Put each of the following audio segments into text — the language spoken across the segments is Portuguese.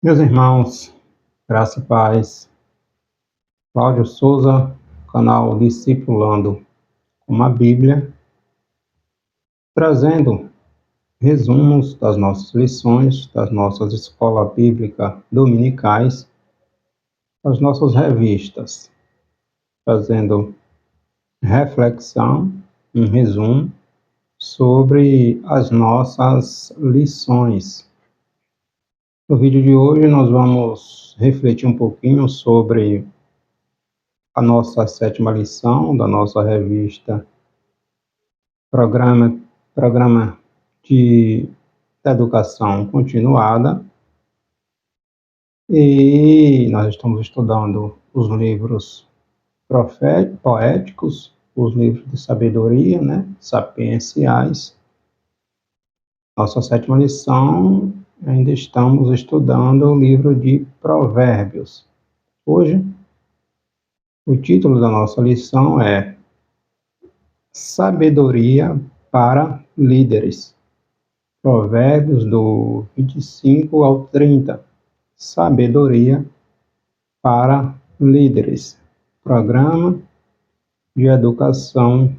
Meus irmãos, graça e paz. Cláudio Souza, canal Discipulando com a Bíblia, trazendo resumos das nossas lições, das nossas escolas bíblicas dominicais, das nossas revistas, trazendo reflexão, um resumo sobre as nossas lições. No vídeo de hoje nós vamos refletir um pouquinho sobre a nossa 7ª lição da nossa revista Programa de Educação Continuada, e nós estamos estudando os livros poéticos, os livros de sabedoria, sapienciais. Nossa 7ª lição, ainda estamos estudando o livro de Provérbios. Hoje, o título da nossa lição é Sabedoria para líderes. Provérbios do 25 ao 30. Sabedoria para líderes. Programa de Educação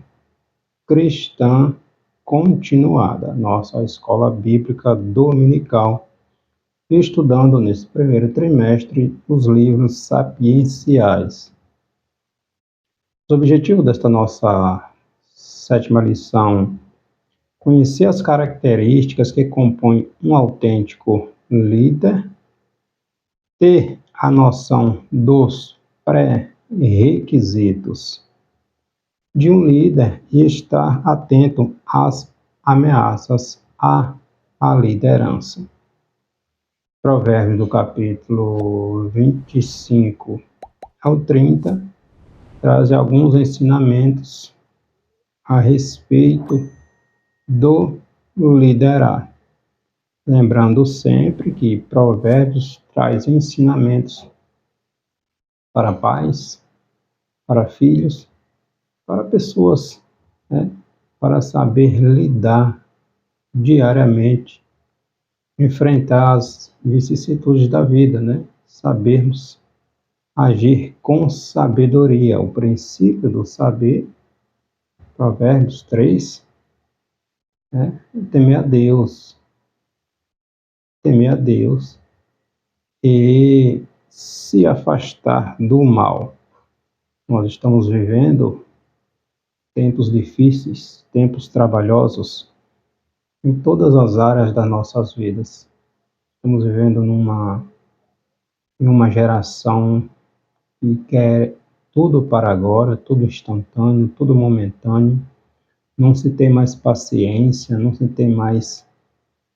Cristã Continuada. Nossa escola bíblica dominical. Estudando nesse primeiro trimestre os livros sapienciais. O objetivo desta nossa 7ª lição: conhecer as características que compõem um autêntico líder, ter a noção dos pré-requisitos de um líder e estar atento às ameaças à liderança. Provérbios do capítulo 25 ao 30 traz alguns ensinamentos a respeito do liderar. Lembrando sempre que Provérbios traz ensinamentos para pais, para filhos, para pessoas, para saber lidar diariamente, enfrentar as vicissitudes da vida, sabermos agir com sabedoria. O princípio do saber, Provérbios 3, temer a Deus e se afastar do mal. Nós estamos vivendo tempos difíceis, tempos trabalhosos em todas as áreas das nossas vidas. Estamos vivendo numa geração que quer tudo para agora, tudo instantâneo, tudo momentâneo. Não se tem mais paciência, não se tem mais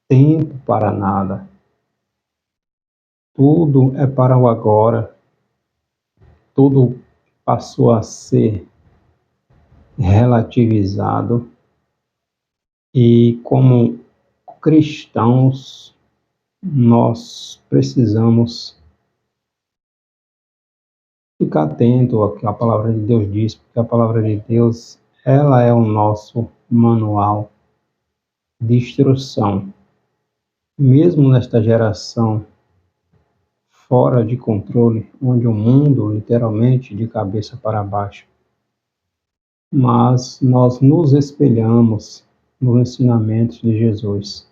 tempo para nada. Tudo é para o agora. Tudo passou a ser relativizado. E como cristãos, nós precisamos ficar atento ao que a palavra de Deus diz, porque a palavra de Deus, ela é o nosso manual de instrução. Mesmo nesta geração fora de controle, onde o mundo literalmente de cabeça para baixo, mas nós nos espelhamos nos ensinamentos de Jesus.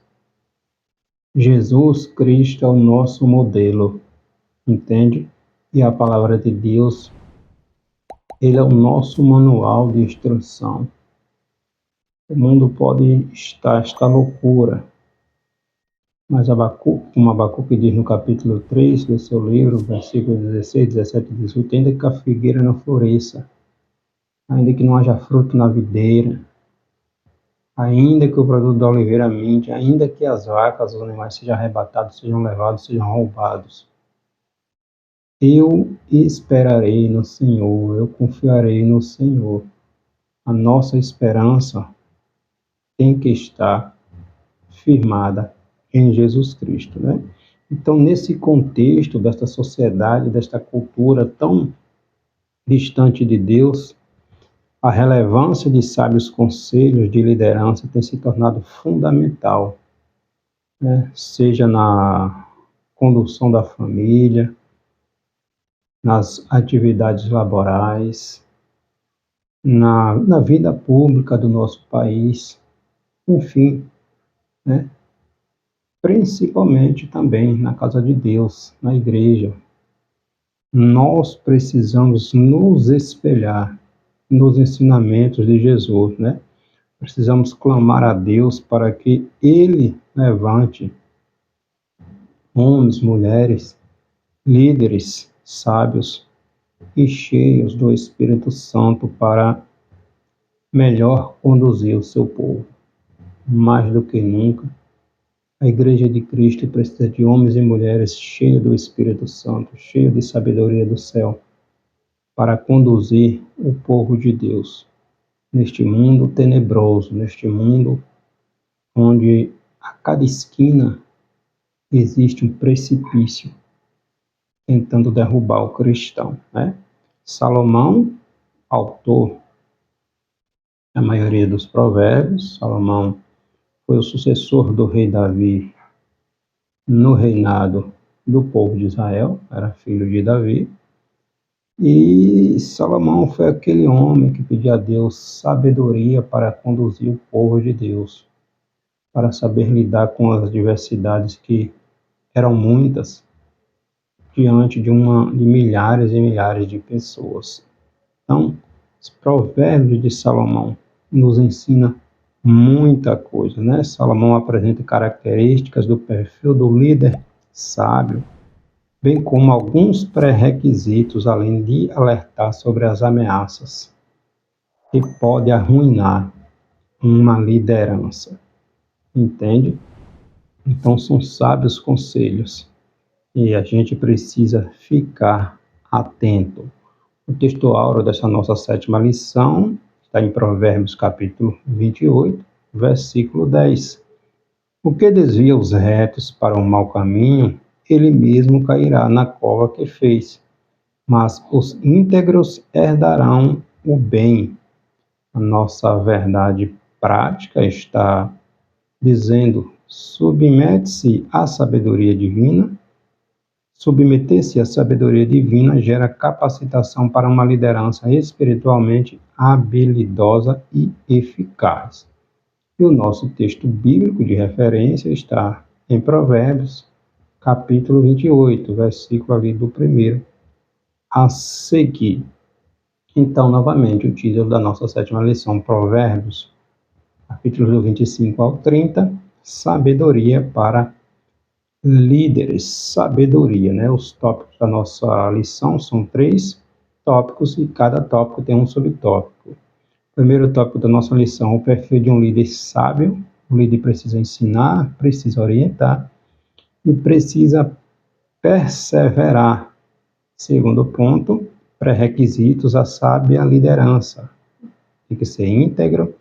Jesus Cristo é o nosso modelo, entende? E a palavra de Deus, ele é o nosso manual de instrução. O mundo pode estar esta loucura, mas como Abacuque diz no capítulo 3 do seu livro, versículos 16, 17 e 18, ainda que a figueira não floresça, ainda que não haja fruto na videira, ainda que o produto da oliveira minte, ainda que as vacas, os animais sejam arrebatados, sejam levados, sejam roubados, eu esperarei no Senhor, eu confiarei no Senhor. A nossa esperança tem que estar firmada em Jesus Cristo, Então, nesse contexto desta sociedade, desta cultura tão distante de Deus, a relevância de sábios conselhos de liderança tem se tornado fundamental, seja na condução da família, nas atividades laborais, na vida pública do nosso país, enfim, né? Principalmente também na casa de Deus, na igreja. Nós precisamos nos espelhar nos ensinamentos de Jesus, né? Precisamos clamar a Deus para que Ele levante homens, mulheres, líderes, sábios e cheios do Espírito Santo para melhor conduzir o seu povo. Mais do que nunca, a Igreja de Cristo precisa de homens e mulheres cheios do Espírito Santo, cheios de sabedoria do céu, para conduzir o povo de Deus neste mundo tenebroso, neste mundo onde a cada esquina existe um precipício tentando derrubar o cristão, né? Salomão, autor da maioria dos provérbios, Salomão foi o sucessor do rei Davi no reinado do povo de Israel, era filho de Davi, e Salomão foi aquele homem que pedia a Deus sabedoria para conduzir o povo de Deus, para saber lidar com as diversidades que eram muitas, diante de milhares e milhares de pessoas. Então, os provérbios de Salomão nos ensina muita coisa, né? Salomão apresenta características do perfil do líder sábio, bem como alguns pré-requisitos, além de alertar sobre as ameaças que pode arruinar uma liderança. Entende? Então, são sábios conselhos e a gente precisa ficar atento. O texto áureo dessa nossa 7ª lição está em Provérbios capítulo 28, versículo 10. O que desvia os retos para um mau caminho, ele mesmo cairá na cova que fez, mas os íntegros herdarão o bem. A nossa verdade prática está dizendo: submete-se à sabedoria divina. Submeter-se à sabedoria divina gera capacitação para uma liderança espiritualmente habilidosa e eficaz. E o nosso texto bíblico de referência está em Provérbios, capítulo 28, versículo ali do 1º a seguir. Então, novamente, o título da nossa 7ª lição, Provérbios, capítulo do 25 ao 30, sabedoria para líderes, sabedoria, né? Os tópicos da nossa lição são 3 tópicos e cada tópico tem um subtópico. O primeiro tópico da nossa lição, o perfil de um líder sábio. O líder precisa ensinar, precisa orientar e precisa perseverar. Segundo ponto, pré-requisitos à sábia liderança. Tem que ser íntegro,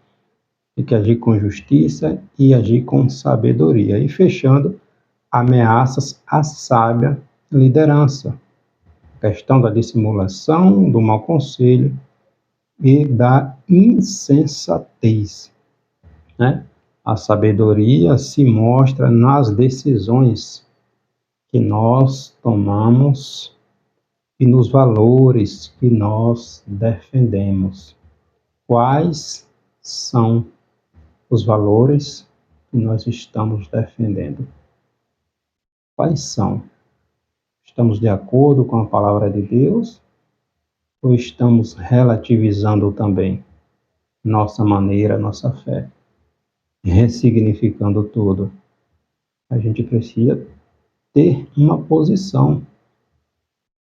tem que agir com justiça e agir com sabedoria. E fechando, ameaças à sábia liderança. A questão da dissimulação, do mau conselho e da insensatez, né? A sabedoria se mostra nas decisões que nós tomamos e nos valores que nós defendemos. Quais são os valores que nós estamos defendendo? Quais são? Estamos de acordo com a palavra de Deus ou estamos relativizando também nossa maneira, nossa fé, ressignificando tudo? A gente precisa ter uma posição.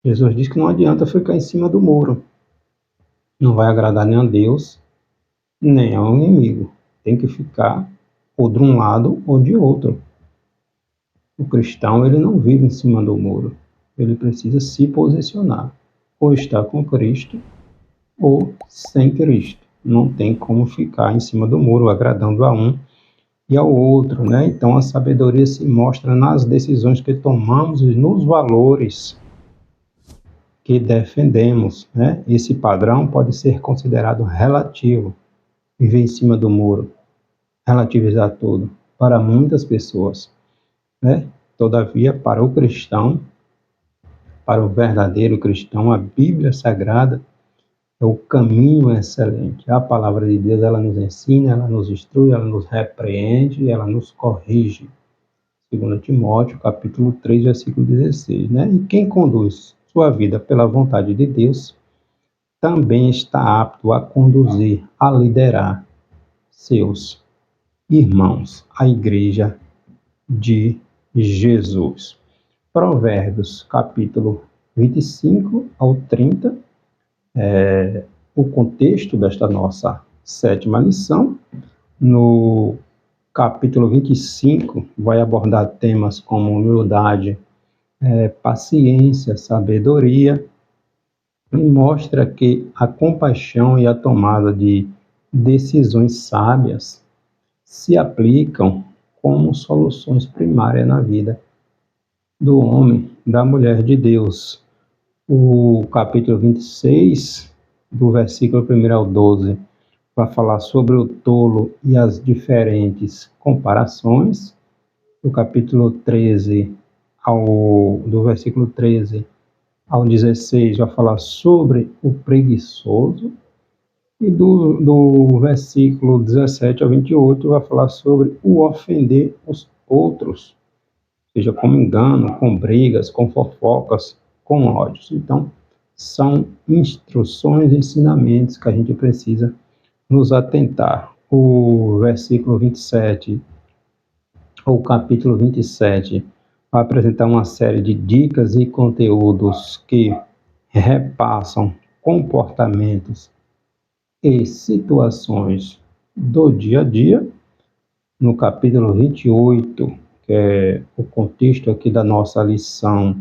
Jesus diz que não adianta ficar em cima do muro. Não vai agradar nem a Deus, nem ao inimigo. Tem que ficar ou de um lado ou de outro. O cristão, ele não vive em cima do muro. Ele precisa se posicionar. Ou está com Cristo, ou sem Cristo. Não tem como ficar em cima do muro, agradando a um e ao outro, né? Então, a sabedoria se mostra nas decisões que tomamos e nos valores que defendemos, né? Esse padrão pode ser considerado relativo. Viver em cima do muro, relativizar tudo, para muitas pessoas, né? Todavia, para o cristão, para o verdadeiro cristão, a Bíblia Sagrada é o caminho excelente. A palavra de Deus, ela nos ensina, ela nos instrui, ela nos repreende, ela nos corrige. 2 Timóteo, capítulo 3, versículo 16, né? E quem conduz sua vida pela vontade de Deus, também está apto a conduzir, a liderar seus irmãos, a igreja de Jesus. Provérbios, capítulo 25 ao 30, o contexto desta nossa sétima lição. No capítulo 25, vai abordar temas como humildade, paciência, sabedoria, e mostra que a compaixão e a tomada de decisões sábias se aplicam como soluções primárias na vida do homem, da mulher de Deus. O capítulo 26, do versículo 1 ao 12, vai falar sobre o tolo e as diferentes comparações. O capítulo 13, do versículo 13 ao 16, vai falar sobre o preguiçoso. E do versículo 17 ao 28, vai falar sobre o ofender os outros, seja com engano, com brigas, com fofocas, com ódios. Então, são instruções, ensinamentos que a gente precisa nos atentar. O versículo 27, ou capítulo 27, vai apresentar uma série de dicas e conteúdos que repassam comportamentos e situações do dia a dia. No capítulo 28, que é o contexto aqui da nossa lição,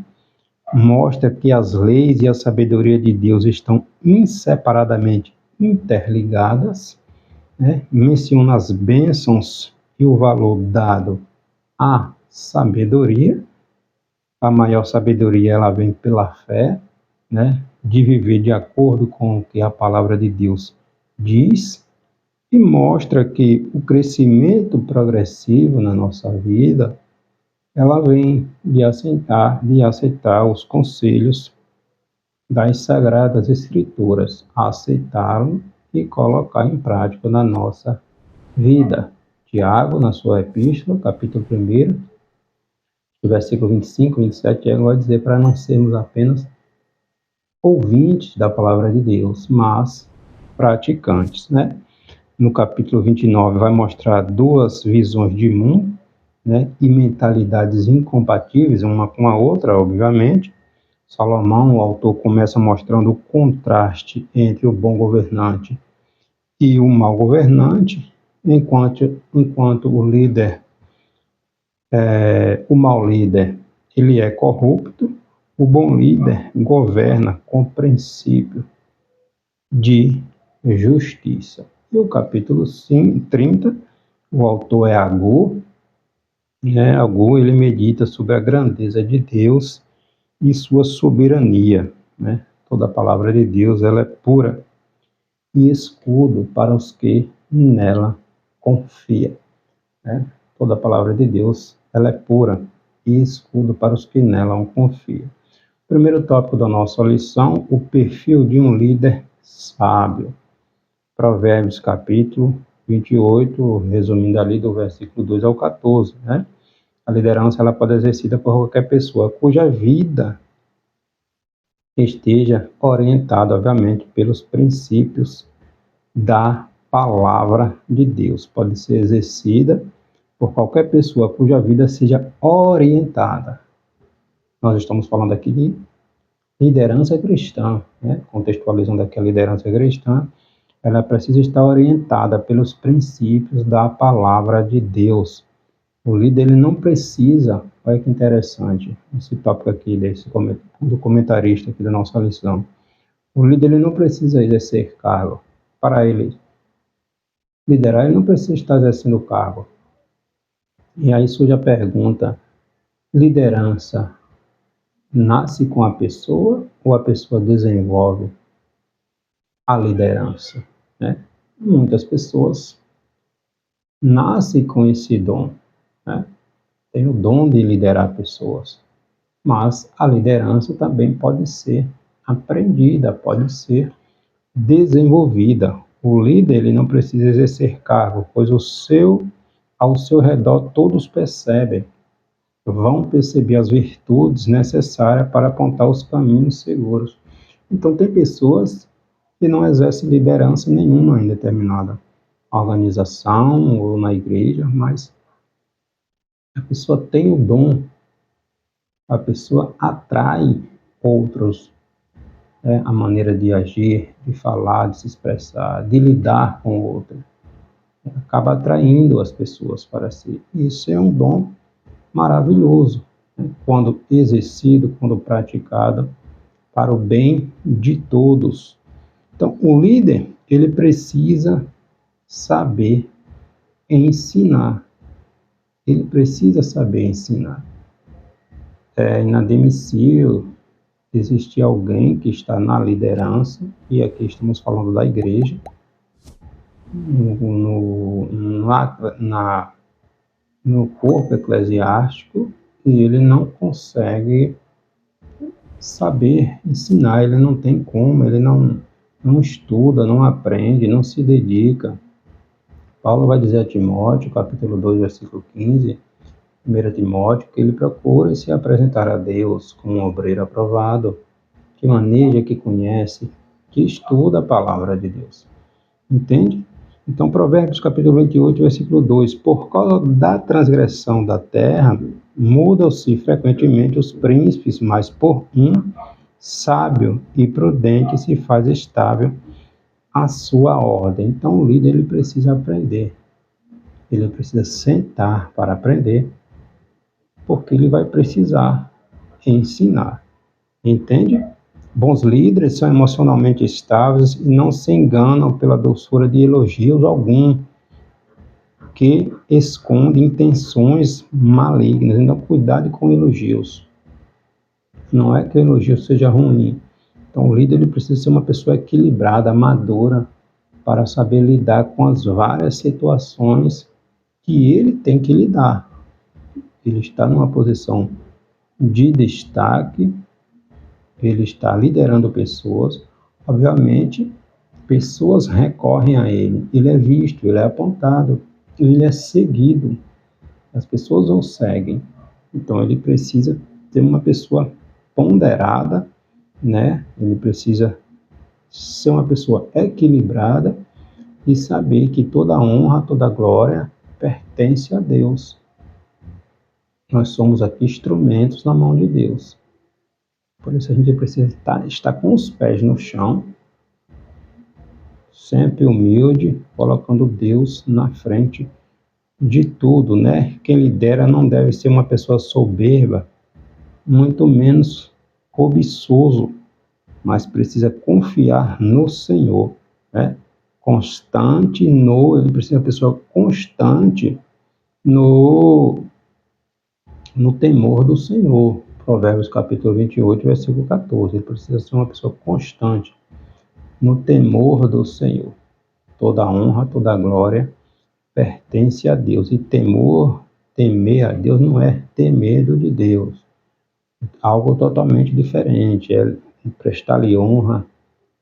mostra que as leis e a sabedoria de Deus estão inseparadamente interligadas, né? Menciona as bênçãos e o valor dado à sabedoria. A maior sabedoria, ela vem pela fé, né? De viver de acordo com o que a palavra de Deus diz, e mostra que o crescimento progressivo na nossa vida, ela vem de aceitar os conselhos das Sagradas Escrituras, aceitá-lo e colocar em prática na nossa vida. Tiago, na sua epístola, capítulo 1, versículo 25, 27, ele vai dizer para não sermos apenas ouvintes da palavra de Deus, mas praticantes, né? No capítulo 29, vai mostrar duas visões de mundo, né? E mentalidades incompatíveis, uma com a outra, obviamente. Salomão, o autor, começa mostrando o contraste entre o bom governante e o mau governante, enquanto o líder, o mau líder, ele é corrupto, o bom líder governa com princípio de justiça. E o capítulo 30, o autor é Agur, né? Agur, ele medita sobre a grandeza de Deus e sua soberania, né? Toda a palavra de Deus, ela é pura e escudo para os que nela confiam, né? Toda a palavra de Deus, ela é pura e escudo para os que nela confiam. Primeiro tópico da nossa lição, o perfil de um líder sábio. Provérbios, capítulo 28, resumindo ali do versículo 2 ao 14, né? A liderança, ela pode ser exercida por qualquer pessoa cuja vida esteja orientada, obviamente, pelos princípios da palavra de Deus. Pode ser exercida por qualquer pessoa cuja vida seja orientada. Nós estamos falando aqui de liderança cristã, né? Contextualizando aqui a liderança cristã, ela precisa estar orientada pelos princípios da palavra de Deus. O líder, ele não precisa, olha que interessante, esse tópico aqui do comentarista aqui da nossa lição. O líder, ele não precisa exercer cargo. Para ele liderar, ele não precisa estar exercendo cargo. E aí surge a pergunta: liderança nasce com a pessoa ou a pessoa desenvolve a liderança, né? Muitas pessoas nascem com esse dom, né? tem o dom de liderar pessoas, mas a liderança também pode ser aprendida, pode ser desenvolvida. O líder ele não precisa exercer cargo, pois ao seu redor todos percebem, vão perceber as virtudes necessárias para apontar os caminhos seguros. Então tem pessoas que não exercem liderança nenhuma em determinada organização ou na igreja, mas a pessoa tem o dom, a pessoa atrai outros, a maneira de agir, de falar, de se expressar, de lidar com o outro. Acaba atraindo as pessoas para si. Isso é um dom maravilhoso, quando exercido, quando praticado, para o bem de todos. Então, o líder, ele precisa saber ensinar. Ele precisa saber ensinar. É inadmissível existir alguém que está na liderança, e aqui estamos falando da igreja, no corpo eclesiástico, e ele não consegue saber ensinar, ele não tem como, ele não estuda, não aprende, não se dedica. Paulo vai dizer a Timóteo, capítulo 2, versículo 15, 1 Timóteo, que ele procura se apresentar a Deus como um obreiro aprovado, que maneja, que conhece, que estuda a palavra de Deus. Entende? Então, Provérbios capítulo 28, versículo 2, por causa da transgressão da terra, mudam-se frequentemente os príncipes, mas por um sábio e prudente se faz estável a sua ordem. Então, o líder ele precisa aprender. Ele precisa sentar para aprender, porque ele vai precisar ensinar. Entende? Bons líderes são emocionalmente estáveis e não se enganam pela doçura de elogios algum, que esconde intenções malignas. Então, cuidado com elogios. Não é que o elogio seja ruim. Então, o líder ele precisa ser uma pessoa equilibrada, madura, para saber lidar com as várias situações que ele tem que lidar. Ele está numa posição de destaque, ele está liderando pessoas, obviamente, pessoas recorrem a ele, ele é visto, ele é apontado, ele é seguido, as pessoas o seguem, então ele precisa ter uma pessoa ponderada, né? Ele precisa ser uma pessoa equilibrada e saber que toda honra, toda glória pertence a Deus. Nós somos aqui instrumentos na mão de Deus. Por isso a gente precisa estar com os pés no chão, sempre humilde, colocando Deus na frente de tudo, né? Quem lidera não deve ser uma pessoa soberba, muito menos cobiçoso, mas precisa confiar no Senhor, né? Ele precisa ser uma pessoa constante no temor do Senhor. Provérbios capítulo 28, versículo 14. Ele precisa ser uma pessoa constante no temor do Senhor. Toda honra, toda glória pertence a Deus. E temer a Deus não é ter medo de Deus. Algo totalmente diferente. É prestar-lhe honra,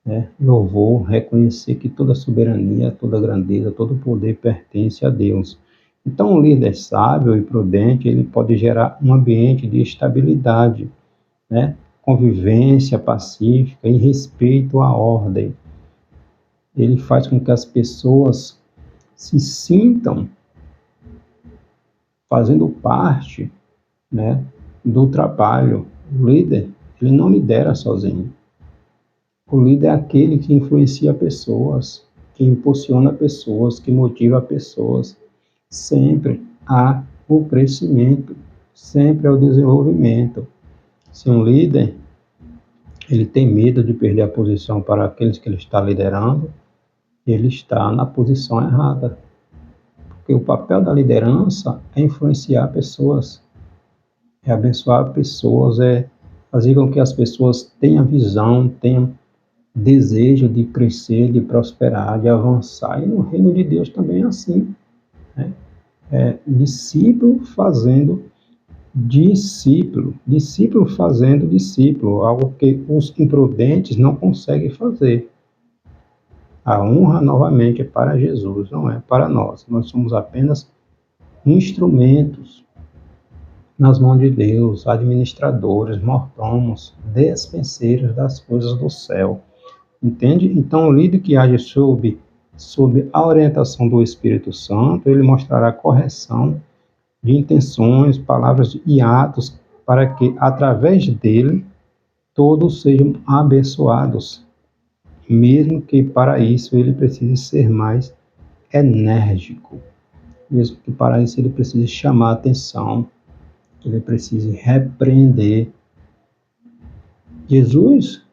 né? Louvor, reconhecer que toda soberania, toda grandeza, todo poder pertence a Deus. Então, um líder sábio e prudente, ele pode gerar um ambiente de estabilidade, né? Convivência pacífica e respeito à ordem. Ele faz com que as pessoas se sintam fazendo parte, né, do trabalho. O líder, ele não lidera sozinho. O líder é aquele que influencia pessoas, que impulsiona pessoas, que motiva pessoas, sempre há o crescimento, sempre há o desenvolvimento. Se um líder ele tem medo de perder a posição para aqueles que ele está liderando, ele está na posição errada. Porque o papel da liderança é influenciar pessoas, é abençoar pessoas, é fazer com que as pessoas tenham visão, tenham desejo de crescer, de prosperar, de avançar. E no reino de Deus também é assim, né? É discípulo fazendo discípulo, discípulo fazendo discípulo, algo que os imprudentes não conseguem fazer. A honra, novamente, é para Jesus, não é para nós. Nós somos apenas instrumentos nas mãos de Deus, administradores, mordomos, despenseiros das coisas do céu. Entende? Então, o líder que age sob a orientação do Espírito Santo, ele mostrará a correção de intenções, palavras e atos, para que, através dele, todos sejam abençoados, mesmo que para isso ele precise ser mais enérgico, mesmo que para isso ele precise chamar a atenção, ele precise repreender. Jesus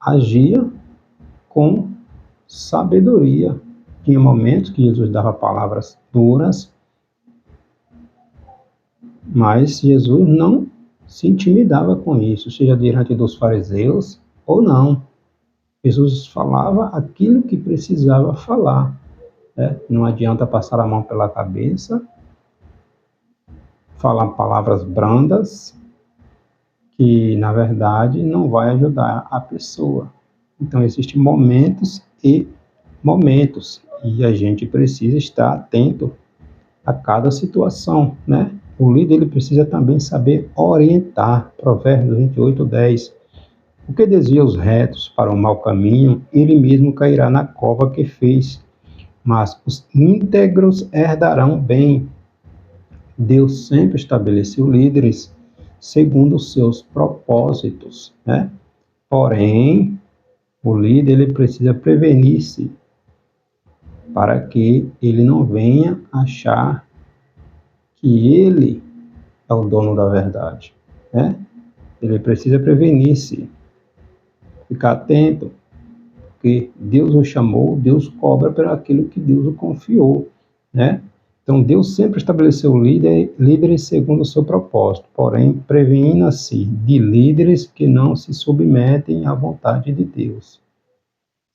agia com sabedoria. Tinha momentos que Jesus dava palavras duras, mas Jesus não se intimidava com isso, seja diante dos fariseus ou não. Jesus falava aquilo que precisava falar, né? Não adianta passar a mão pela cabeça, falar palavras brandas, que na verdade não vai ajudar a pessoa. Então existem momentos e momentos, e a gente precisa estar atento a cada situação, né? O líder ele precisa também saber orientar. Provérbios 28:10. O que desvia os retos para o mau caminho, ele mesmo cairá na cova que fez, mas os íntegros herdarão bem. Deus sempre estabeleceu líderes segundo os seus propósitos, né? Porém, o líder ele precisa prevenir-se para que ele não venha achar que ele é o dono da verdade, né? Ele precisa prevenir-se, ficar atento, porque Deus o chamou, Deus cobra por aquilo que Deus o confiou, né? Então, Deus sempre estabeleceu líderes segundo o seu propósito, porém, previna-se de líderes que não se submetem à vontade de Deus.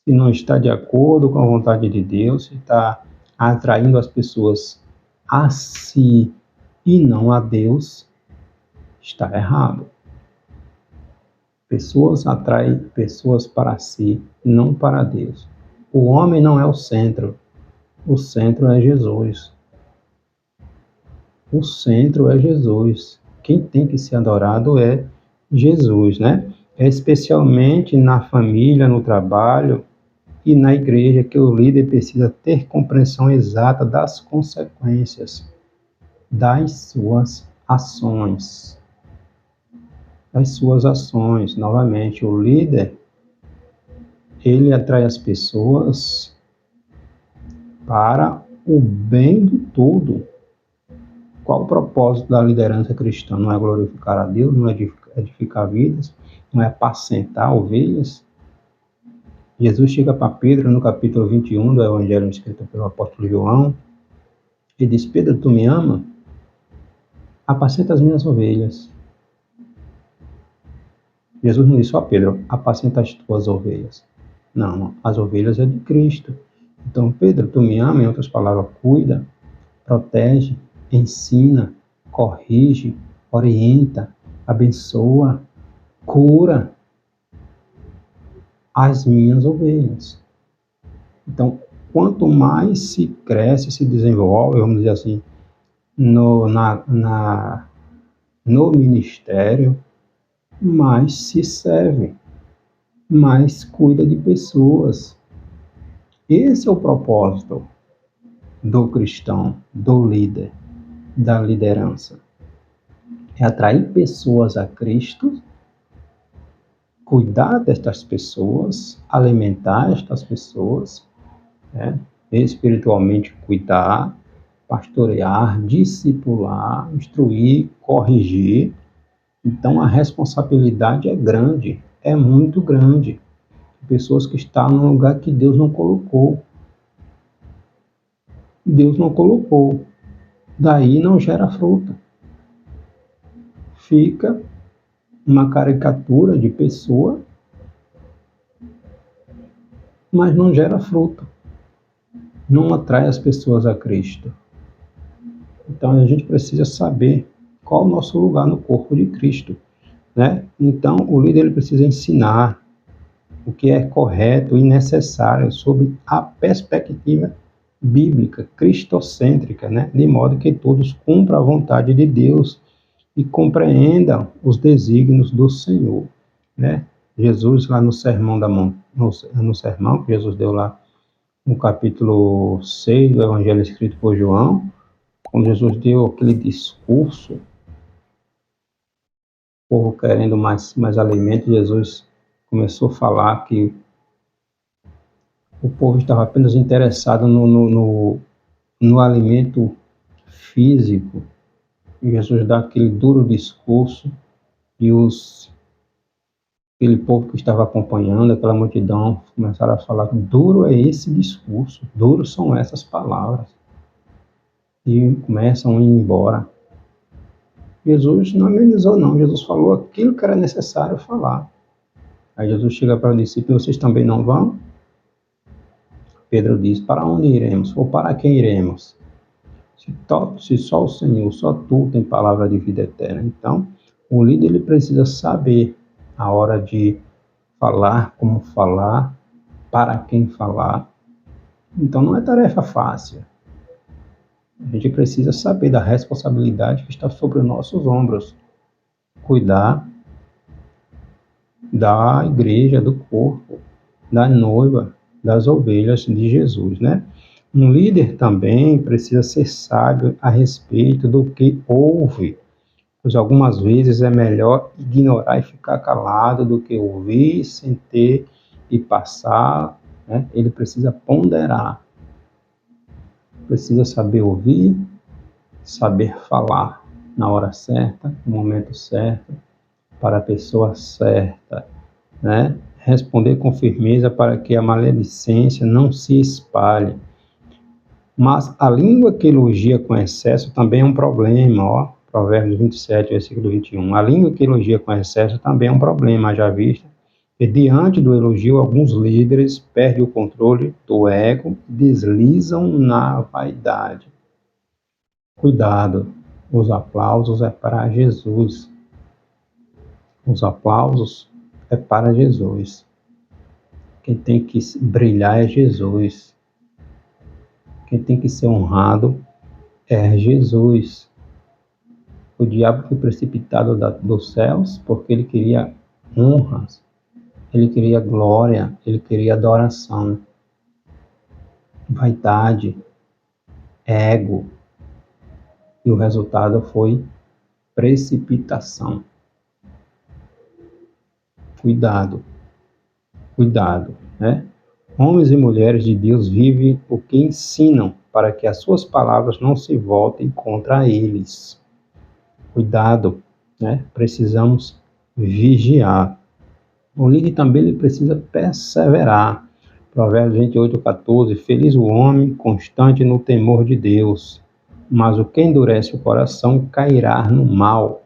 Se não está de acordo com a vontade de Deus, se está atraindo as pessoas a si e não a Deus, está errado. Pessoas atraem pessoas para si, não para Deus. O homem não é o centro é Jesus. O centro é Jesus. Quem tem que ser adorado é Jesus, né? É especialmente na família, no trabalho e na igreja que o líder precisa ter compreensão exata das consequências das suas ações. Das suas ações. Novamente, o líder, ele atrai as pessoas para o bem do todo. Qual o propósito da liderança cristã? Não é glorificar a Deus, não é edificar vidas, não é apacentar ovelhas. Jesus chega para Pedro no capítulo 21 do Evangelho escrito pelo apóstolo João e diz: Pedro, tu me ama? Apacenta as minhas ovelhas. Jesus não disse só a Pedro: apacenta as tuas ovelhas. Não, as ovelhas é de Cristo. Então, Pedro, tu me ama? Em outras palavras, cuida, protege, ensina, corrige, orienta, abençoa, cura as minhas ovelhas. Então, quanto mais se cresce, se desenvolve, vamos dizer assim, no ministério, mais se serve, mais cuida de pessoas. Esse é o propósito do cristão, do líder, da liderança. É atrair pessoas a Cristo, cuidar destas pessoas, alimentar estas pessoas, né? Espiritualmente cuidar, pastorear, discipular, instruir, corrigir. Então a responsabilidade é grande, é muito grande. Pessoas que estão num lugar que Deus não colocou. Deus não colocou. Daí não gera fruto. Fica uma caricatura de pessoa, mas não gera fruto. Não atrai as pessoas a Cristo. Então a gente precisa saber qual o nosso lugar no corpo de Cristo, né? Então o líder ele precisa ensinar o que é correto e necessário sob a perspectiva bíblica, cristocêntrica, né? De modo que todos cumpram a vontade de Deus e compreendam os desígnios do Senhor, né? Jesus lá no sermão no sermão que Jesus deu lá no capítulo 6 do Evangelho escrito por João, quando Jesus deu aquele discurso, o povo querendo mais alimento, Jesus começou a falar que o povo estava apenas interessado no alimento físico. E Jesus dá aquele duro discurso e aquele povo que estava acompanhando, aquela multidão, começaram a falar: duro é esse discurso, duros são essas palavras. E começam a ir embora. Jesus não amenizou, não. Jesus falou aquilo que era necessário falar. Aí Jesus chega para o discípulo: vocês também não vão? Pedro diz: para onde iremos? Ou para quem iremos? Se só o Senhor, só tu tem palavra de vida eterna. Então, o líder ele precisa saber a hora de falar, como falar, para quem falar. Então, não é tarefa fácil. A gente precisa saber da responsabilidade que está sobre os nossos ombros. Cuidar da igreja, do corpo, da noiva, das ovelhas de Jesus, né? Um líder também precisa ser sábio a respeito do que ouve, pois algumas vezes é melhor ignorar e ficar calado do que ouvir sem ter e passar, né? Ele precisa ponderar, precisa saber ouvir, saber falar na hora certa, no momento certo, para a pessoa certa, né? Responder com firmeza para que a maledicência não se espalhe. Mas a língua que elogia com excesso também é um problema, ó. Provérbios 27, versículo 21. A língua que elogia com excesso também é um problema, já visto. E diante do elogio, alguns líderes perdem o controle do ego e deslizam na vaidade. Cuidado, os aplausos é para Jesus. Os aplausos é para Jesus. Quem tem que brilhar é Jesus. Quem tem que ser honrado é Jesus. O diabo foi precipitado dos céus porque ele queria honras, ele queria glória, ele queria adoração, vaidade, ego. E o resultado foi precipitação. Cuidado, cuidado, né? Homens e mulheres de Deus vivem o que ensinam para que as suas palavras não se voltem contra eles. Cuidado, né? Precisamos vigiar. O líder também ele precisa perseverar. Provérbios 28:14. Feliz o homem constante no temor de Deus, mas o que endurece o coração cairá no mal.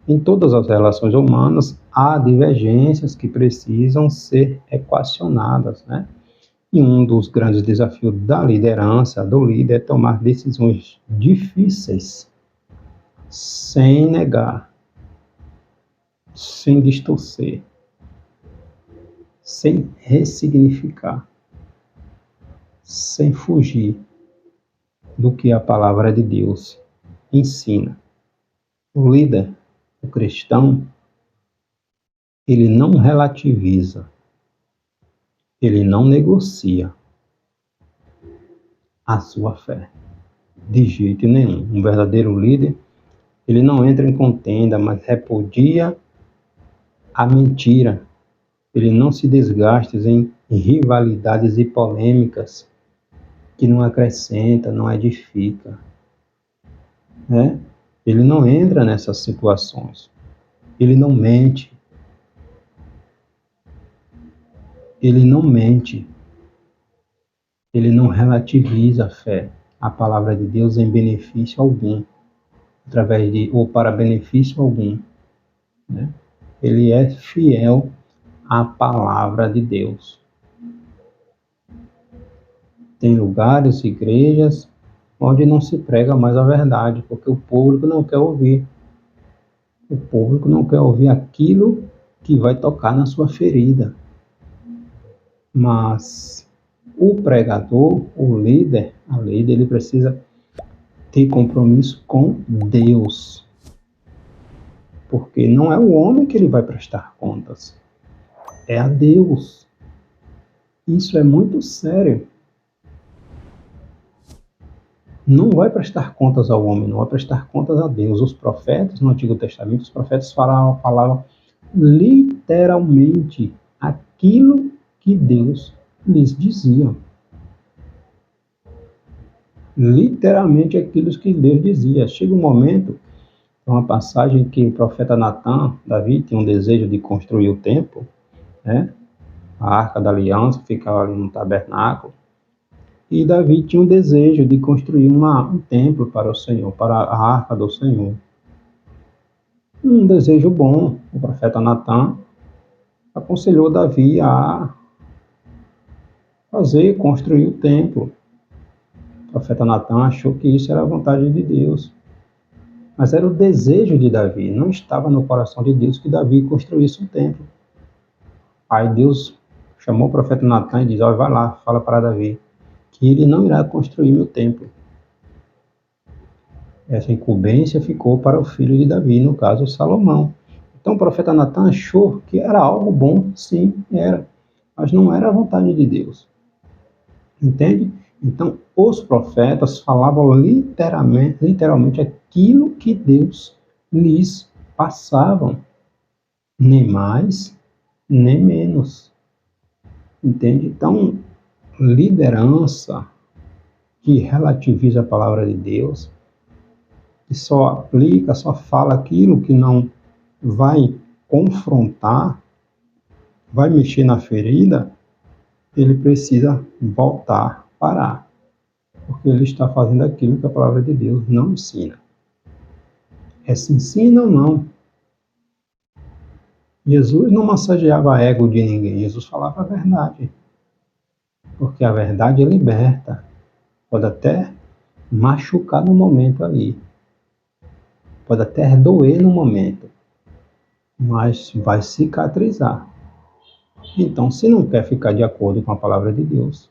Em todas as relações humanas há divergências que precisam ser equacionadas, né? E um dos grandes desafios da liderança, do líder, é tomar decisões difíceis sem negar, sem distorcer, sem ressignificar, sem fugir do que a palavra de Deus ensina. O líder, o cristão, ele não relativiza, ele não negocia a sua fé, de jeito nenhum. Um verdadeiro líder, ele não entra em contenda, mas repudia a mentira. Ele não se desgasta em rivalidades e polêmicas que não acrescenta, não edifica, né? Ele não entra nessas situações. Ele não mente. Ele não mente. Ele não relativiza a fé, a palavra de Deus em benefício algum, através de ou para benefício algum, né? Ele é fiel à palavra de Deus. Tem lugares, igrejas, onde não se prega mais a verdade, porque o público não quer ouvir. O público não quer ouvir aquilo que vai tocar na sua ferida. Mas o pregador, o líder, ele precisa ter compromisso com Deus. Porque não é o homem que ele vai prestar contas, é a Deus. Isso é muito sério. Não vai prestar contas ao homem, não vai prestar contas a Deus. Os profetas, no Antigo Testamento, os profetas falavam literalmente aquilo que Deus lhes dizia. Literalmente aquilo que Deus dizia. Chega um momento, uma passagem que o profeta Natan, Davi, tinha um desejo de construir o templo, né? A Arca da Aliança ficava ali no tabernáculo, e Davi tinha um desejo de construir um templo para o Senhor, para a Arca do Senhor. Um desejo bom. O profeta Natan aconselhou Davi a construir o templo. O profeta Natan achou que isso era a vontade de Deus. Mas era o desejo de Davi, não estava no coração de Deus que Davi construísse um templo. Aí Deus chamou o profeta Natan e disse: vai lá, fala para Davi que ele não irá construir meu templo. Essa incumbência ficou para o filho de Davi, no caso Salomão. Então o profeta Natan achou que era algo bom, sim, era, mas não era a vontade de Deus. Entende? Então os profetas falavam literalmente aquilo que Deus lhes passavam, nem mais, nem menos. Entende? Então, liderança que relativiza a palavra de Deus, que só aplica, só fala aquilo que não vai confrontar, vai mexer na ferida, ele precisa voltar, parar, porque ele está fazendo aquilo que a palavra de Deus não ensina. É se ensina ou não. Jesus não massageava ego de ninguém, Jesus falava a verdade, porque a verdade liberta. Pode até machucar no momento ali, pode até doer no momento, mas vai cicatrizar. Então, se não quer ficar de acordo com a palavra de Deus,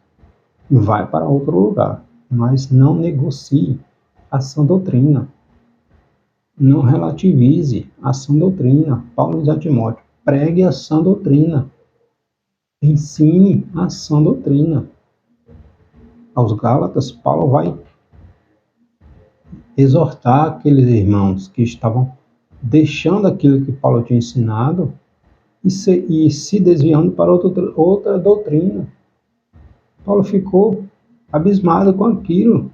vai para outro lugar, mas não negocie a sã doutrina. Não relativize a sã doutrina. Paulo diz a Timóteo: pregue a sã doutrina. Ensine a sã doutrina. Aos Gálatas, Paulo vai exortar aqueles irmãos que estavam deixando aquilo que Paulo tinha ensinado e se desviando para outra doutrina. Paulo ficou abismado com aquilo.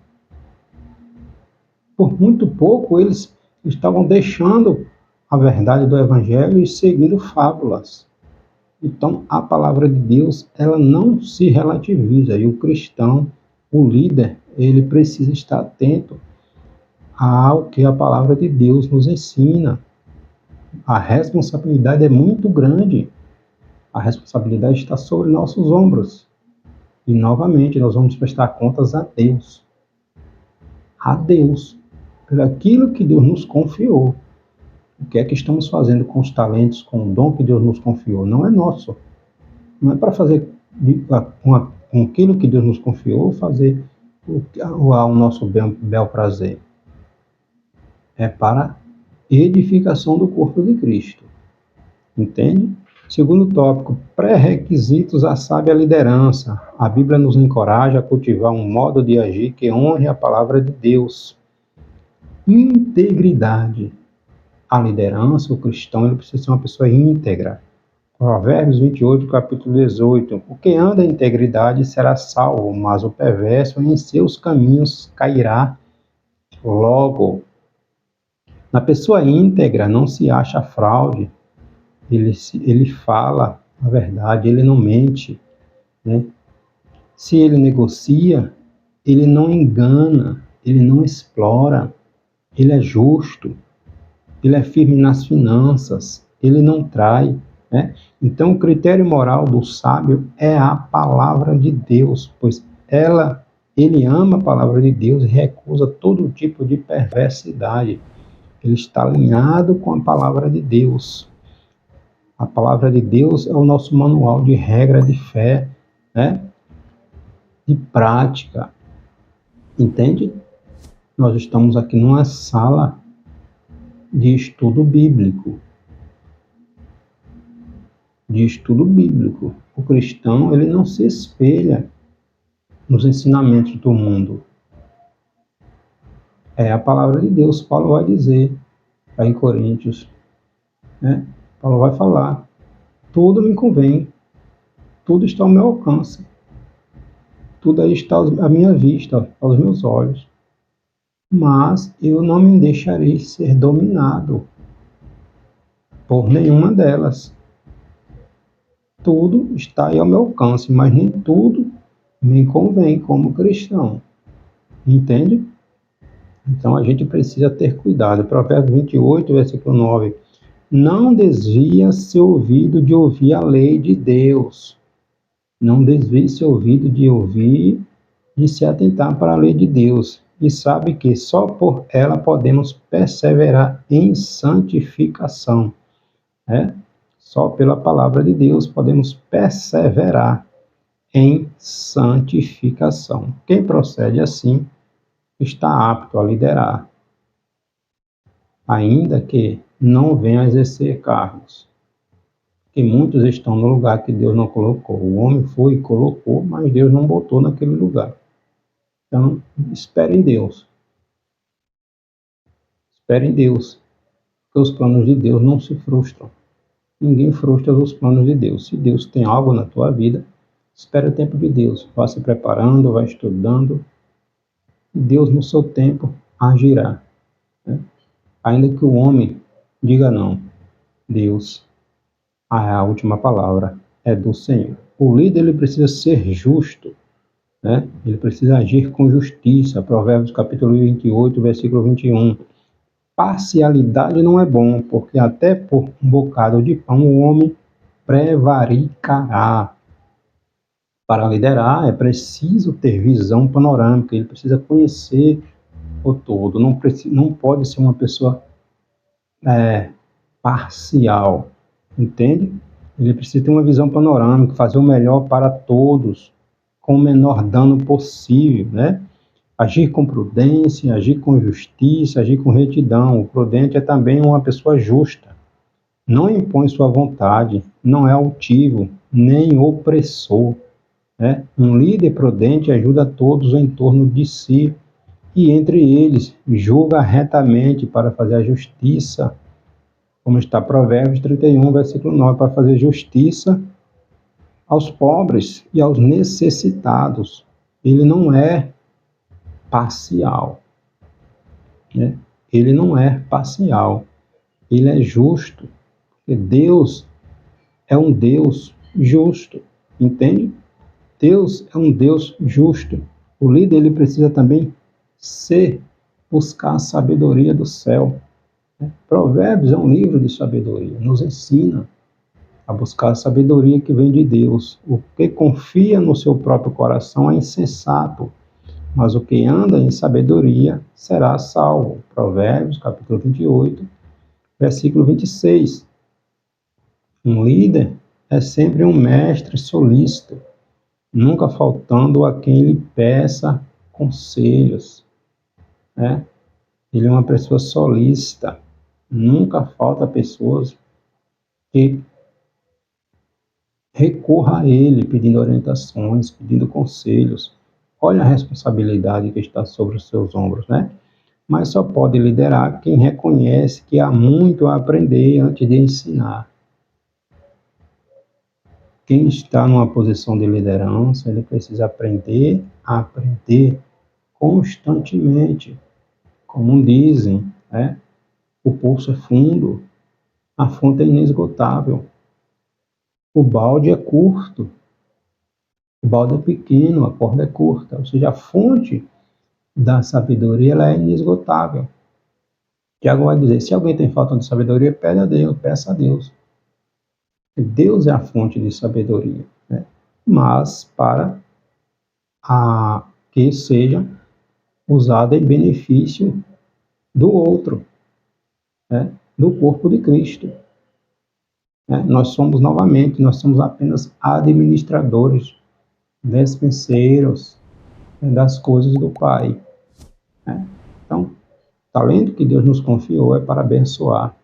Por muito pouco eles estavam deixando a verdade do Evangelho e seguindo fábulas. Então, a palavra de Deus, ela não se relativiza, e o cristão, o líder, ele precisa estar atento ao que a palavra de Deus nos ensina. A responsabilidade é muito grande. A responsabilidade está sobre nossos ombros. E, novamente, nós vamos prestar contas a Deus. A Deus. Por aquilo que Deus nos confiou. O que é que estamos fazendo com os talentos, com o dom que Deus nos confiou? Não é nosso. Não é para fazer com aquilo que Deus nos confiou, fazer o nosso bel prazer. É para edificação do corpo de Cristo. Entende? Segundo tópico, pré-requisitos à sábia liderança. A Bíblia nos encoraja a cultivar um modo de agir que honre a palavra de Deus. Integridade. A liderança, o cristão, ele precisa ser uma pessoa íntegra. Provérbios 28, capítulo 18. O que anda em integridade será salvo, mas o perverso em seus caminhos cairá logo. Na pessoa íntegra não se acha fraude. Ele fala a verdade, ele não mente, né? Se ele negocia, ele não engana, ele não explora, ele é justo, ele é firme nas finanças, ele não trai, né? Então, o critério moral do sábio é a palavra de Deus, pois ela Ele ama a palavra de Deus e recusa todo tipo de perversidade. Ele está alinhado com a palavra de Deus. A palavra de Deus é o nosso manual de regra de fé, né? De prática. Entende? Nós estamos aqui numa sala de estudo bíblico. O cristão, ele não se espelha nos ensinamentos do mundo. É a palavra de Deus. Paulo vai dizer aí em Coríntios, né? Paulo vai falar: tudo me convém, tudo está ao meu alcance, tudo aí está à minha vista, aos meus olhos, mas eu não me deixarei ser dominado por nenhuma delas. Tudo está aí ao meu alcance, mas nem tudo me convém como cristão. Entende? Então a gente precisa ter cuidado. Provérbios 28, versículo 9. Não desvia seu ouvido de ouvir a lei de Deus. Não desvie seu ouvido de ouvir, de se atentar para a lei de Deus. E sabe que só por ela podemos perseverar em santificação. Só pela palavra de Deus podemos perseverar em santificação. Quem procede assim está apto a liderar, ainda que não venha a exercer cargos. Porque muitos estão no lugar que Deus não colocou. O homem foi e colocou, mas Deus não botou naquele lugar. Então, espere em Deus. Espere em Deus, porque os planos de Deus não se frustram. Ninguém frustra os planos de Deus. Se Deus tem algo na tua vida, espere o tempo de Deus. Vá se preparando, vá estudando. Deus, no seu tempo, agirá. Ainda que o homem diga não, Deus, a última palavra é do Senhor. O líder, ele precisa ser justo, né? Ele precisa agir com justiça. Provérbios capítulo 28, versículo 21. Parcialidade não é bom, porque até por um bocado de pão o homem prevaricará. Para liderar é preciso ter visão panorâmica, ele precisa conhecer o todo, não pode ser uma pessoa parcial, entende? Ele precisa ter uma visão panorâmica, fazer o melhor para todos, com o menor dano possível, né? Agir com prudência, agir com justiça, agir com retidão. O prudente é também uma pessoa justa. Não impõe sua vontade, não é altivo, nem opressor. Um líder prudente ajuda todos em torno de si e entre eles julga retamente para fazer a justiça, como está Provérbios 31, versículo 9, para fazer justiça aos pobres e aos necessitados. Ele não é parcial, né? Ele não é parcial, ele é justo, porque Deus é um Deus justo, entende? Deus é um Deus justo. O líder, ele precisa também buscar a sabedoria do céu. Provérbios é um livro de sabedoria, nos ensina a buscar a sabedoria que vem de Deus. O que confia no seu próprio coração é insensato, mas o que anda em sabedoria será salvo. Provérbios, capítulo 28, versículo 26. Um líder é sempre um mestre solícito, nunca faltando a quem lhe peça conselhos. Ele é uma pessoa solícita, nunca falta pessoas que recorra a ele pedindo orientações, pedindo conselhos. Olha a responsabilidade que está sobre os seus ombros, né? Mas só pode liderar quem reconhece que há muito a aprender antes de ensinar. Quem está numa posição de liderança, ele precisa aprender a aprender constantemente. Como dizem, o poço é fundo, a fonte é inesgotável. O balde é curto, o balde é pequeno, a corda é curta. Ou seja, a fonte da sabedoria ela é inesgotável. Tiago vai dizer, se alguém tem falta de sabedoria, pede a Deus, peça a Deus. Deus é a fonte de sabedoria, né? Mas para que seja usada em benefício do outro, né? Do corpo de Cristo. Né? Nós somos apenas administradores, despenseiros, né, das coisas do Pai. Né? Então, o talento que Deus nos confiou é para abençoar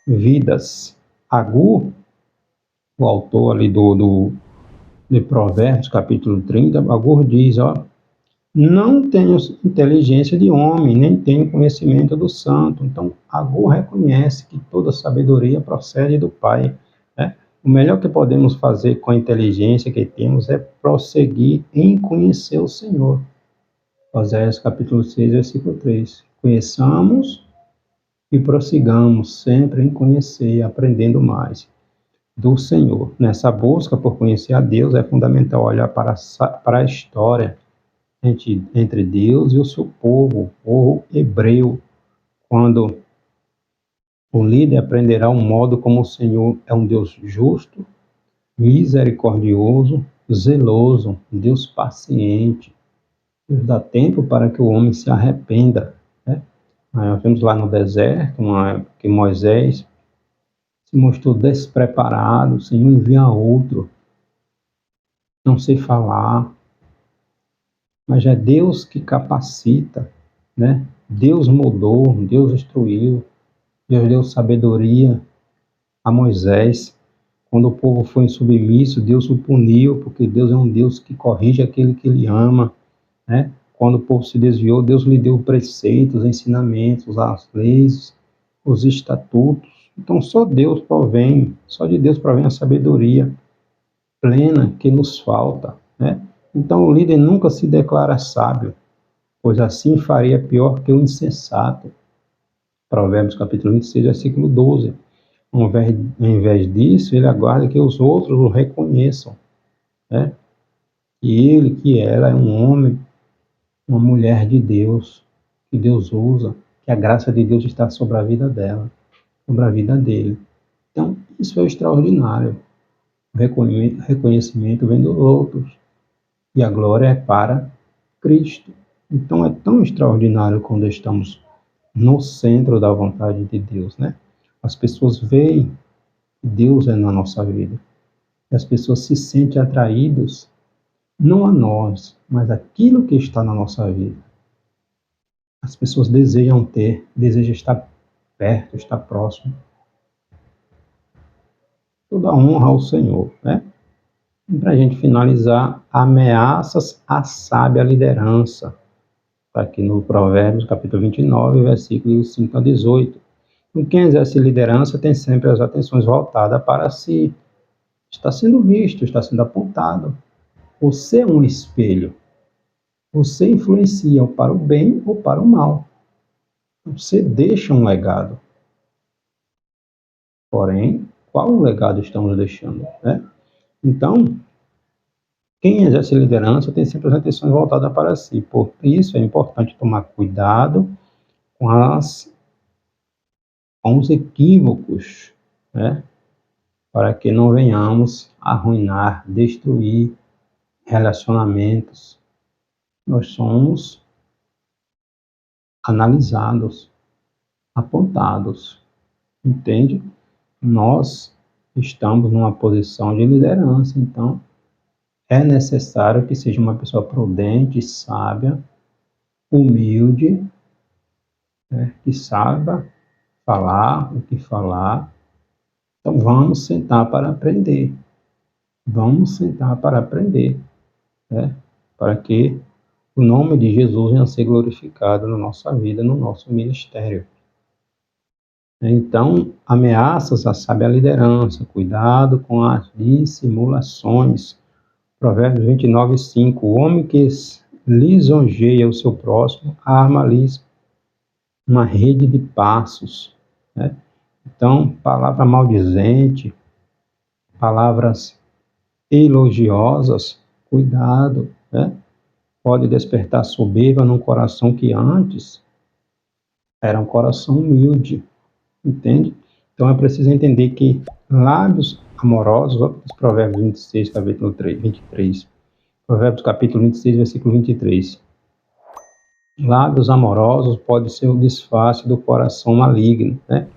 vidas. Agur, o autor ali de Provérbios, capítulo 30, Agur diz, ó, não tenho inteligência de homem, nem tenho conhecimento do santo. Então, Agur reconhece que toda sabedoria procede do Pai. Né? O melhor que podemos fazer com a inteligência que temos é prosseguir em conhecer o Senhor. Oséias capítulo 6, versículo 3. Conheçamos e prossigamos sempre em conhecer, aprendendo mais do Senhor. Nessa busca por conhecer a Deus, é fundamental olhar para a história entre Deus e o seu povo, o hebreu, quando o líder aprenderá o modo como o Senhor é um Deus justo, misericordioso, zeloso, Deus paciente. Deus dá tempo para que o homem se arrependa. Né? Nós vemos lá no deserto, uma época que Moisés se mostrou despreparado, o Senhor envia outro, não sei falar, mas é Deus que capacita, né? Deus mudou, Deus instruiu, Deus deu sabedoria a Moisés. Quando o povo foi insubmisso, Deus o puniu, porque Deus é um Deus que corrige aquele que ele ama, né? Quando o povo se desviou, Deus lhe deu preceitos, ensinamentos, as leis, os estatutos. Então só de Deus provém a sabedoria plena que nos falta, né? Então o líder nunca se declara sábio, pois assim faria pior que o insensato. Provérbios capítulo 26, versículo 12. Ao invés disso, ele aguarda que os outros o reconheçam, né? Que ela é um homem, uma mulher de Deus, que Deus usa, que a graça de Deus está sobre a vida dela, sobre a vida dele. Então, isso é extraordinário. O reconhecimento vem dos outros. E a glória é para Cristo. Então é tão extraordinário quando estamos no centro da vontade de Deus, né? As pessoas veem que Deus é na nossa vida. E as pessoas se sentem atraídas não a nós, mas aquilo que está na nossa vida. As pessoas desejam estar perto, estar próximo. Toda honra ao Senhor, né? E para a gente finalizar, ameaças à sábia liderança. Está aqui no Provérbios, capítulo 29, versículos 5 a 18. E quem exerce liderança tem sempre as atenções voltadas para si. Está sendo visto, está sendo apontado. Você é um espelho. Você influencia para o bem ou para o mal. Você deixa um legado. Porém, qual legado estamos deixando, né? Então, quem exerce liderança tem sempre as atenções voltadas para si. Por isso, é importante tomar cuidado com os equívocos, né? Para que não venhamos arruinar, destruir relacionamentos. Nós somos analisados, apontados, entende? Nós estamos numa posição de liderança, então é necessário que seja uma pessoa prudente, sábia, humilde, né, que saiba falar o que falar. Então vamos sentar para aprender. Vamos sentar para aprender, né, para que o nome de Jesus venha a ser glorificado na nossa vida, no nosso ministério. Então, ameaças à sábia liderança, cuidado com as dissimulações. Provérbios 29, 5. O homem que lisonjeia o seu próximo, arma-lhes uma rede de passos. Né? Então, palavra maldizente, palavras elogiosas, cuidado, né? Pode despertar soberba num coração que antes era um coração humilde, entende? Então é preciso entender que lábios amorosos, Provérbios 26, capítulo 23, Provérbios capítulo 26, versículo 23. Lábios amorosos pode ser o disfarce do coração maligno, né?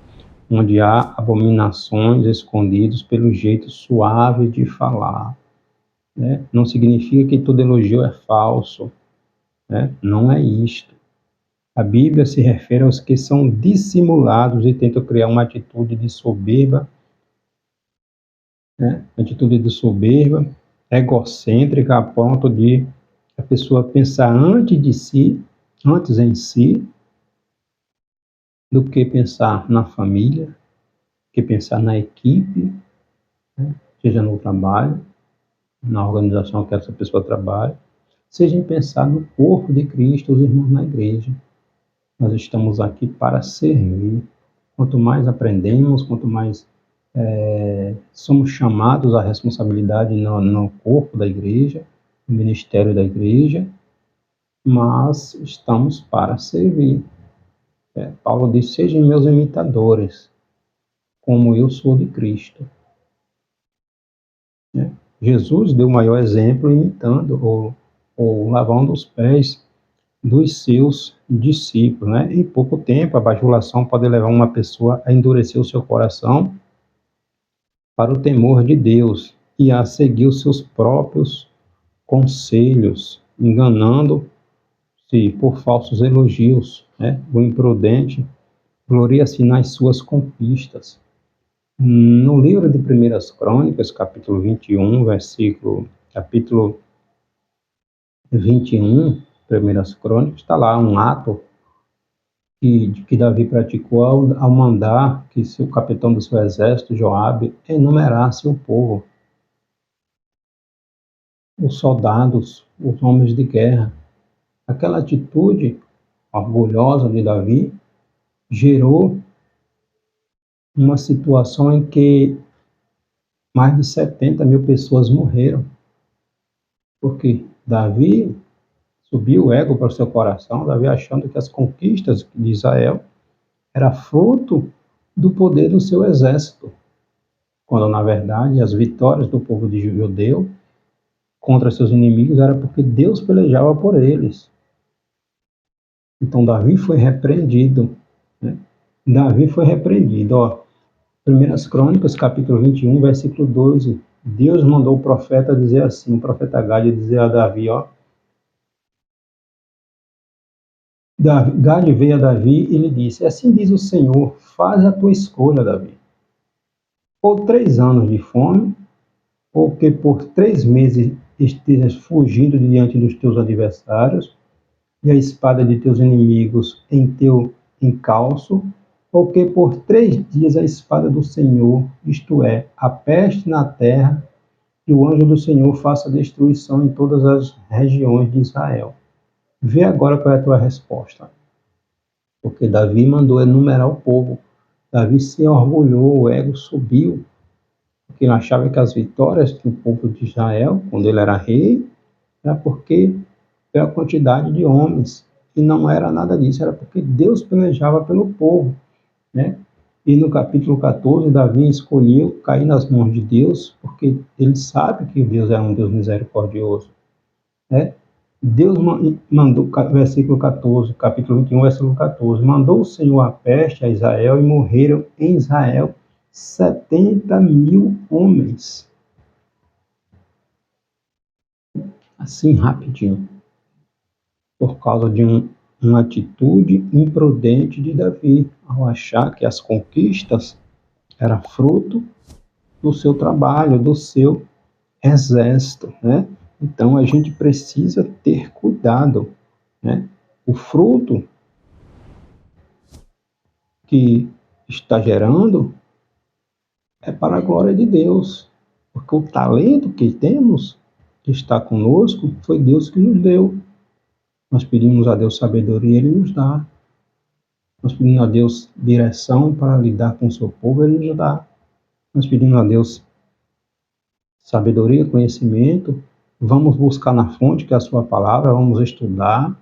Onde há abominações escondidas pelo jeito suave de falar, né? Não significa que todo elogio é falso, né? Não é isto. A Bíblia se refere aos que são dissimulados e tentam criar uma atitude de soberba, né? Atitude de soberba, egocêntrica, a ponto de a pessoa pensar antes em si, do que pensar na família, que pensar na equipe, né? Seja no trabalho, na organização que essa pessoa trabalha, seja em pensar no corpo de Cristo, os irmãos na igreja. Nós estamos aqui para servir. Quanto mais aprendemos, quanto mais somos chamados à responsabilidade no corpo da igreja, no ministério da igreja, mas estamos para servir. Paulo diz: sejam meus imitadores, como eu sou de Cristo. Jesus deu o maior exemplo imitando ou lavando os pés dos seus discípulos, né? Em pouco tempo, a bajulação pode levar uma pessoa a endurecer o seu coração para o temor de Deus e a seguir os seus próprios conselhos, enganando-se por falsos elogios, né? O imprudente gloria-se nas suas conquistas. No livro de 1 Crônicas, capítulo 21, capítulo 21, 1 Crônicas, está lá um ato que Davi praticou ao mandar que o capitão do seu exército, Joabe, enumerasse o povo, os soldados, os homens de guerra. Aquela atitude orgulhosa de Davi gerou uma situação em que mais de 70 mil pessoas morreram, porque Davi subiu o ego para o seu coração, Davi achando que as conquistas de Israel era fruto do poder do seu exército, quando na verdade as vitórias do povo de judeu contra seus inimigos era porque Deus pelejava por eles. Então Davi foi repreendido, né? Davi foi repreendido, ó. 1 Crônicas, capítulo 21, versículo 12. Deus mandou o profeta dizer assim, o profeta Gade dizer a Davi, ó. Gade veio a Davi e lhe disse: assim diz o Senhor, faz a tua escolha, Davi. Ou 3 anos de fome, ou que por 3 meses estejas fugindo diante dos teus adversários, e a espada de teus inimigos em teu encalço, ou que por 3 dias a espada do Senhor, isto é, a peste na terra, e o anjo do Senhor faça destruição em todas as regiões de Israel. Vê agora qual é a tua resposta. Porque Davi mandou enumerar o povo. Davi se orgulhou, o ego subiu, porque ele achava que as vitórias do povo de Israel, quando ele era rei, era porque pela quantidade de homens. E não era nada disso, era porque Deus pelejava pelo povo, né? E no capítulo 14, Davi escolheu cair nas mãos de Deus, porque ele sabe que Deus é um Deus misericordioso, né? Deus mandou, versículo 14, capítulo 21, versículo 14, mandou o Senhor a peste a Israel e morreram em Israel 70 mil homens. Assim, rapidinho. Por causa de uma atitude imprudente de Davi, ao achar que as conquistas eram fruto do seu trabalho, do seu exército, né? Então a gente precisa ter cuidado, né? O fruto que está gerando é para a glória de Deus, porque o talento que temos, que está conosco, foi Deus que nos deu. Nós pedimos a Deus sabedoria, Ele nos dá. Nós pedimos a Deus direção para lidar com o seu povo, Ele nos dá. Nós pedimos a Deus sabedoria, conhecimento. Vamos buscar na fonte, que é a sua palavra, vamos estudar,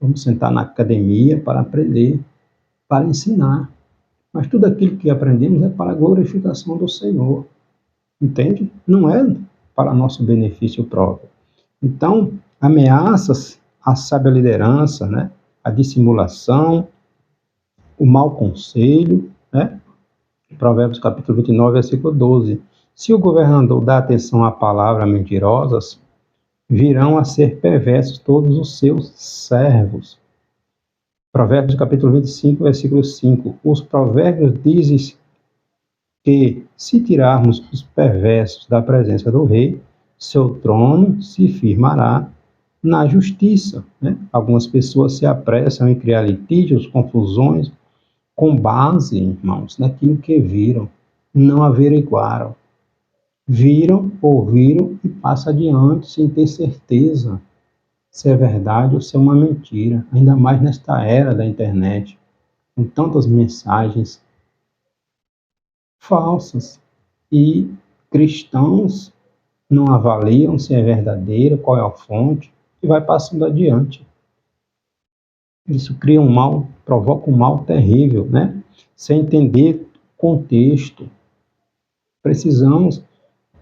vamos sentar na academia para aprender, para ensinar. Mas tudo aquilo que aprendemos é para a glorificação do Senhor. Entende? Não é para nosso benefício próprio. Então, ameaças à sábia liderança, né? A dissimulação, o mau conselho, né? Provérbios capítulo 29, versículo 12. Se o governador dá atenção a palavras mentirosas, virão a ser perversos todos os seus servos. Provérbios capítulo 25, versículo 5. Os provérbios dizem que, se tirarmos os perversos da presença do rei, seu trono se firmará na justiça. Né? Algumas pessoas se apressam em criar litígios, confusões, com base, irmãos, naquilo que viram, não averiguaram. Viram, ouviram e passa adiante sem ter certeza se é verdade ou se é uma mentira, ainda mais nesta era da internet, com tantas mensagens falsas. E cristãos não avaliam se é verdadeira, qual é a fonte, e vai passando adiante. Isso cria um mal, provoca um mal terrível, né? Sem entender o contexto. Precisamos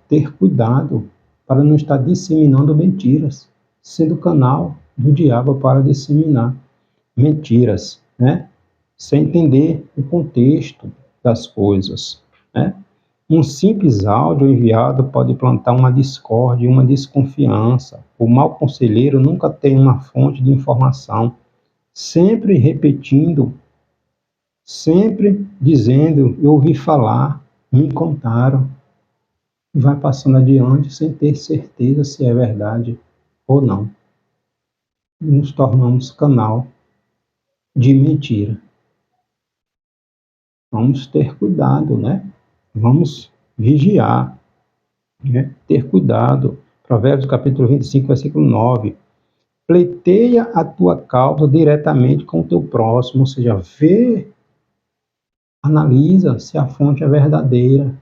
ter cuidado para não estar disseminando mentiras, sendo canal do diabo para disseminar mentiras, né? Sem entender o contexto das coisas, né? Um simples áudio enviado pode plantar uma discórdia e uma desconfiança. O mau conselheiro nunca tem uma fonte de informação, sempre repetindo, sempre dizendo: eu ouvi falar, me contaram, e vai passando adiante sem ter certeza se é verdade ou não. E nos tornamos canal de mentira. Vamos ter cuidado, né? Vamos vigiar, né? Ter cuidado. Provérbios capítulo 25, versículo 9. Pleiteia a tua causa diretamente com o teu próximo, ou seja, vê, analisa se a fonte é verdadeira.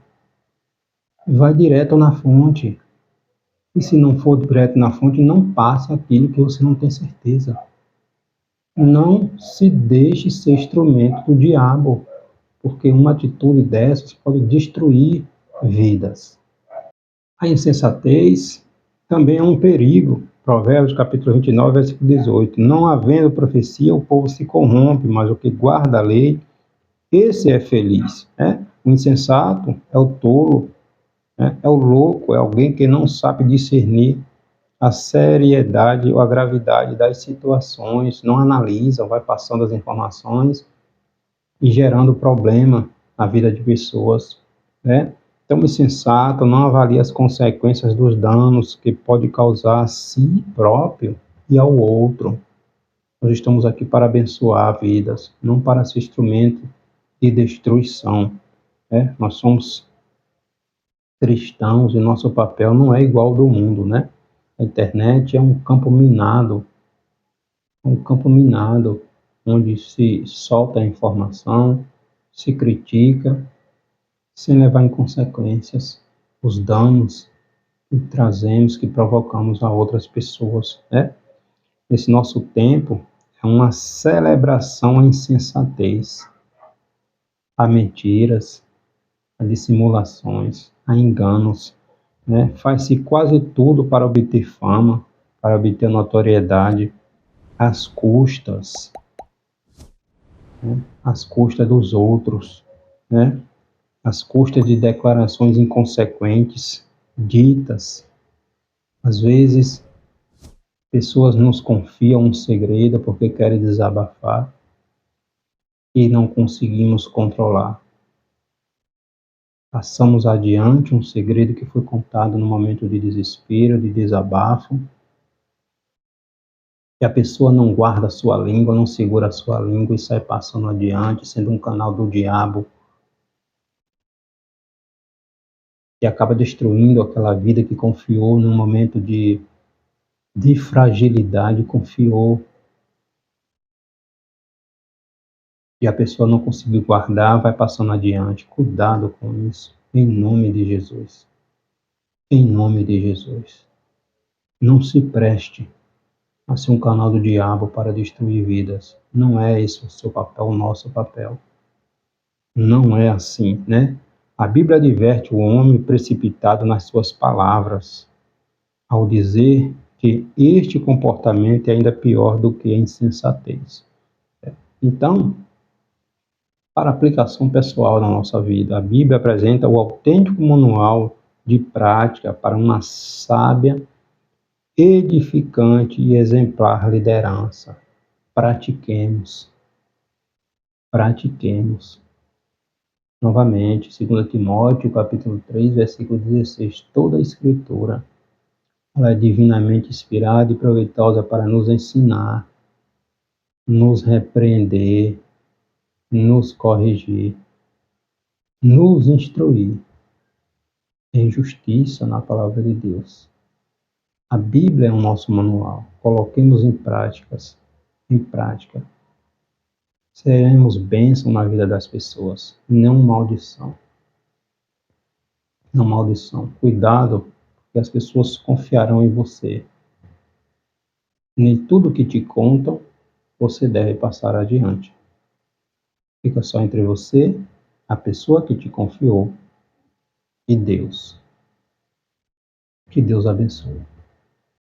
Vai direto na fonte. E se não for direto na fonte, não passe aquilo que você não tem certeza. Não se deixe ser instrumento do diabo, porque uma atitude dessas pode destruir vidas. A insensatez também é um perigo. Provérbios capítulo 29, versículo 18. Não havendo profecia, o povo se corrompe, mas o que guarda a lei, esse é feliz. Né? O insensato é o tolo, né? É o louco, é alguém que não sabe discernir a seriedade ou a gravidade das situações, não analisa, vai passando as informações e gerando problema na vida de pessoas, né? Então, o insensato não avalia as consequências dos danos que pode causar a si próprio e ao outro. Nós estamos aqui para abençoar vidas, não para ser instrumento de destruição, né? Nós somos cristãos e nosso papel não é igual ao do mundo, né? A internet é um campo minado, onde se solta a informação, se critica, sem levar em consequências os danos que trazemos, que provocamos a outras pessoas, né? Esse nosso tempo é uma celebração à insensatez, a mentiras, a dissimulações, a enganos, né? Faz-se quase tudo para obter fama, para obter notoriedade, às custas, né? Às custas dos outros, né? Às custas de declarações inconsequentes, ditas. Às vezes, pessoas nos confiam um segredo porque querem desabafar e não conseguimos controlar. Passamos adiante um segredo que foi contado no momento de desespero, de desabafo, e a pessoa não guarda a sua língua, não segura a sua língua e sai passando adiante, sendo um canal do diabo, e acaba destruindo aquela vida que confiou num momento de fragilidade, confiou, e a pessoa não conseguiu guardar, vai passando adiante. Cuidado com isso, em nome de Jesus. Em nome de Jesus. Não se preste a ser um canal do diabo para destruir vidas. Não é esse o seu papel, o nosso papel. Não é assim, né? A Bíblia adverte o homem precipitado nas suas palavras, ao dizer que este comportamento é ainda pior do que a insensatez. Então, para aplicação pessoal na nossa vida, a Bíblia apresenta o autêntico manual de prática para uma sábia, edificante e exemplar liderança. Pratiquemos. Pratiquemos. Novamente, 2 Timóteo, capítulo 3, versículo 16. Toda a Escritura ela é divinamente inspirada e proveitosa para nos ensinar, nos repreender, nos corrigir, nos instruir em justiça na palavra de Deus. A Bíblia é o nosso manual. Coloquemos em prática. Seremos bênção na vida das pessoas, não maldição. Não maldição. Cuidado, porque as pessoas confiarão em você. Nem tudo que te contam, você deve passar adiante. Fica só entre você, a pessoa que te confiou e Deus. Que Deus abençoe.